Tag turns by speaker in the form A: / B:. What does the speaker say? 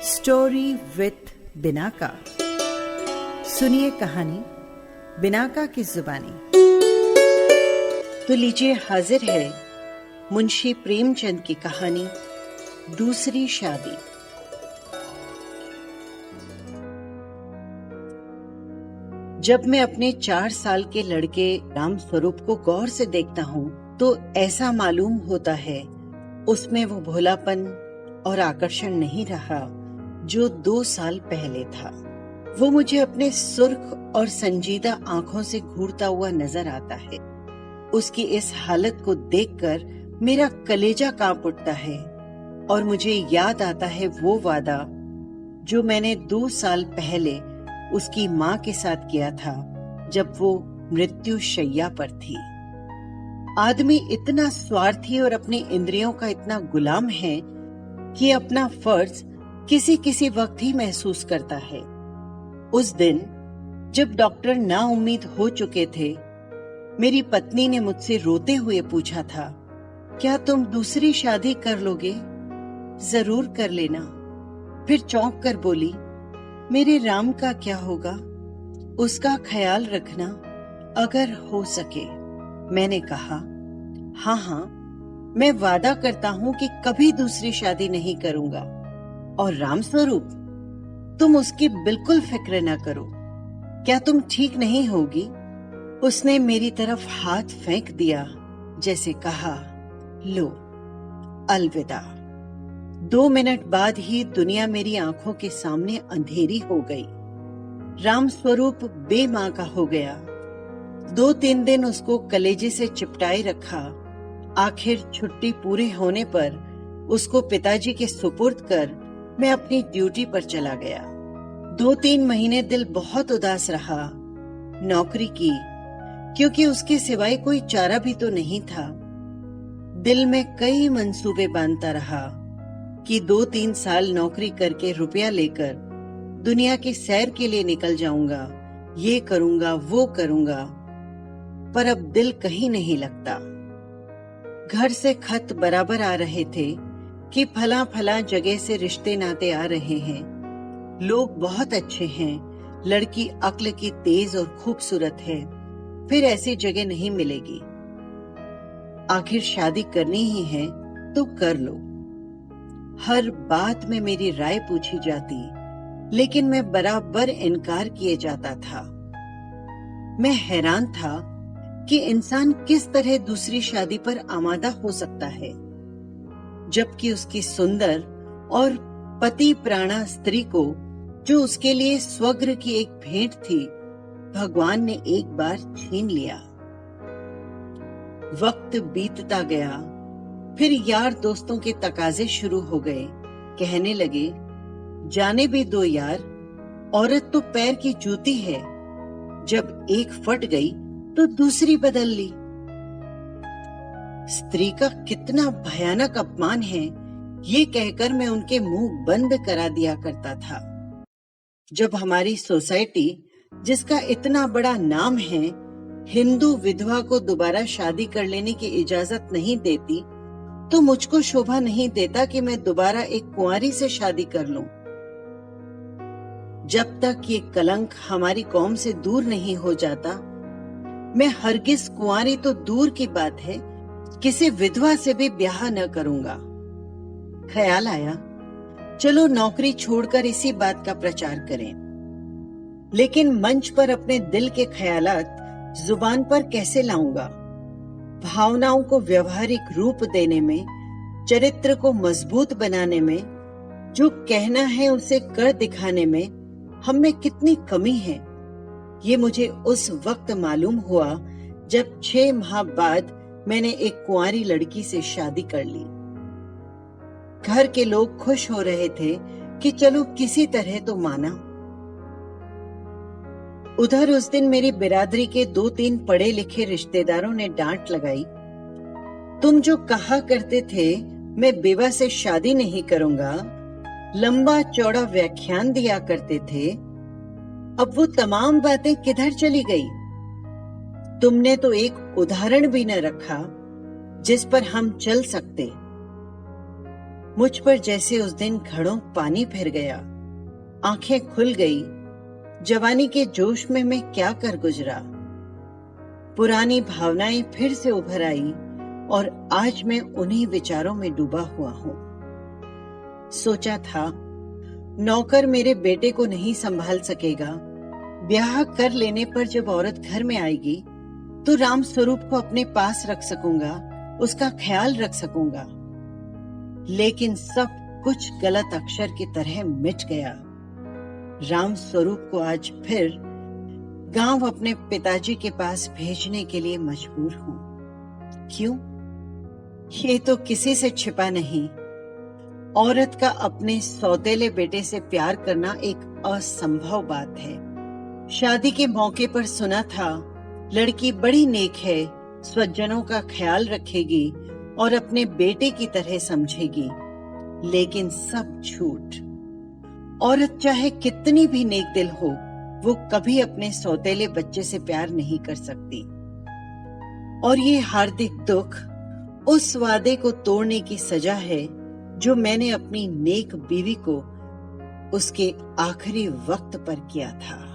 A: Story with Binaca. सुनिए कहानी Binaca की जुबानी। तो लीजिए, हाजिर है मुंशी प्रेमचंद की कहानी दूसरी शादी। जब मैं अपने 4 साल के लड़के राम स्वरूप को गौर से देखता हूँ तो ऐसा मालूम होता है उसमें वो भोलापन और आकर्षण नहीं रहा जो 2 साल पहले था। वो मुझे अपने सुर्ख और संजीदा आंखों से घूरता हुआ नजर आता है। उसकी इस हालत को देखकर मेरा कलेजा कांप उठता है और मुझे याद आता है वो वादा जो मैंने 2 साल पहले उसकी माँ के साथ किया था जब वो मृत्यु शैया पर थी। आदमी इतना स्वार्थी और अपनी इंद्रियों का इतना गुलाम है कि अपना फर्ज किसी किसी वक्त ही महसूस करता है। उस दिन जब डॉक्टर नाउम्मीद हो चुके थे, मेरी पत्नी ने मुझसे रोते हुए पूछा था, क्या तुम दूसरी शादी कर लोगे? जरूर कर लेना। फिर चौंक कर बोली, मेरे राम का क्या होगा? उसका ख्याल रखना अगर हो सके। मैंने कहा, हाँ, मैं वादा करता हूँ कि कभी दूसरी शादी नहीं करूंगा। और राम स्वरूप, तुम उसकी बिल्कुल फिक्र न करो। क्या तुम ठीक नहीं होगी? उसने मेरी तरफ हाथ फेंक दिया, जैसे कहा, लो, अलविदा। 2 मिनट बाद ही दुनिया मेरी आंखों के सामने अंधेरी हो गई। राम स्वरूप बेमां का हो गया। 2-3 दिन उसको कलेजे से चिपटाए रखा। आखिर छुट्टी पूरे होने पर उसको पिताजी के सुपुर्द कर मैं अपनी ड्यूटी पर चला गया। 2-3 महीने दिल बहुत उदास रहा। नौकरी की, क्योंकि उसके सिवाय कोई चारा भी तो नहीं था। दिल में कई मंसूबे बांधता रहा कि 2-3 साल नौकरी करके रुपया लेकर दुनिया की सैर के लिए निकल जाऊंगा, ये करूंगा, वो करूंगा। पर अब दिल कहीं नहीं लगता। घर से खत बराबर आ रहे थे कि फला जगह से रिश्ते नाते आ रहे हैं। लोग बहुत अच्छे हैं, लड़की अक्ल की तेज और खूबसूरत है, फिर ऐसी जगह नहीं मिलेगी। आखिर शादी करनी ही है तो कर लो। हर बात में मेरी राय पूछी जाती, लेकिन मैं बराबर इनकार किए जाता था। मैं हैरान था कि इंसान किस तरह दूसरी शादी पर आमादा हो सकता है, जबकि उसकी सुंदर और पति प्राणा स्त्री को, जो उसके लिए स्वर्ग की एक भेंट थी, भगवान ने एक बार छीन लिया। वक्त बीतता गया। फिर यार दोस्तों के तकाजे शुरू हो गए। कहने लगे, जाने भी दो यार, औरत तो पैर की जूती है, जब एक फट गई तो दूसरी बदल ली। स्त्री का कितना भयानक अपमान है, ये कहकर मैं उनके मुंह बंद करा दिया करता था। जब हमारी सोसाइटी, जिसका इतना बड़ा नाम है, हिंदू विधवा को दोबारा शादी कर लेने की इजाजत नहीं देती, तो मुझको शोभा नहीं देता कि मैं दोबारा एक कुंवारी से शादी कर लूं। जब तक ये कलंक हमारी कौम से दूर नहीं हो जाता, मैं हरगिज कुंवारी तो दूर की बात है, किसी विधवा से भी ब्याह न करूंगा। ख्याल आया, चलो नौकरी छोड़कर इसी बात का प्रचार करें। लेकिन मंच पर अपने दिल के ख्यालात जुबान पर कैसे लाऊंगा? भावनाओं को व्यवहारिक रूप देने में, चरित्र को मजबूत बनाने में, जो कहना है उसे कर दिखाने में हम में कितनी कमी है, ये मुझे उस वक्त मालूम हुआ जब 6 माह बाद मैंने एक कुंवारी लड़की से शादी कर ली। घर के लोग खुश हो रहे थे कि चलो किसी तरह तो माना। उधर उस दिन मेरी बिरादरी के 2-3 पढ़े लिखे रिश्तेदारों ने डांट लगाई, तुम जो कहा करते थे मैं बेवा से शादी नहीं करूंगा, लंबा चौड़ा व्याख्यान दिया करते थे, अब वो तमाम बातें किधर चली गई? तुमने तो एक उदाहरण भी न रखा जिस पर हम चल सकते। मुझ पर जैसे उस दिन घड़ों पानी फिर गया। आंखें खुल गई। जवानी के जोश में मैं क्या कर गुजरा। पुरानी भावनाएं फिर से उभर आई और आज मैं उन्हीं विचारों में डूबा हुआ हूं। सोचा था नौकर मेरे बेटे को नहीं संभाल सकेगा। ब्याह कर लेने पर जब औरत घर में आएगी तो राम स्वरूप को अपने पास रख सकूंगा, उसका ख्याल रख सकूंगा। लेकिन सब कुछ गलत अक्षर की तरह मिट गया। राम स्वरूप को आज फिर गांव अपने पिताजी के पास भेजने के लिए मजबूर हूं। क्यों? ये तो किसी से छिपा नहीं। औरत का अपने सौतेले बेटे से प्यार करना एक असंभव बात है। शादी के मौके पर सुना था लड़की बड़ी नेक है, स्वजनों का ख्याल रखेगी और अपने बेटे की तरह समझेगी। लेकिन सब झूठ। औरत चाहे कितनी भी नेक दिल हो, वो कभी अपने सौतेले बच्चे से प्यार नहीं कर सकती। और ये हार्दिक दुख उस वादे को तोड़ने की सजा है जो मैंने अपनी नेक बीवी को उसके आखिरी वक्त पर किया था।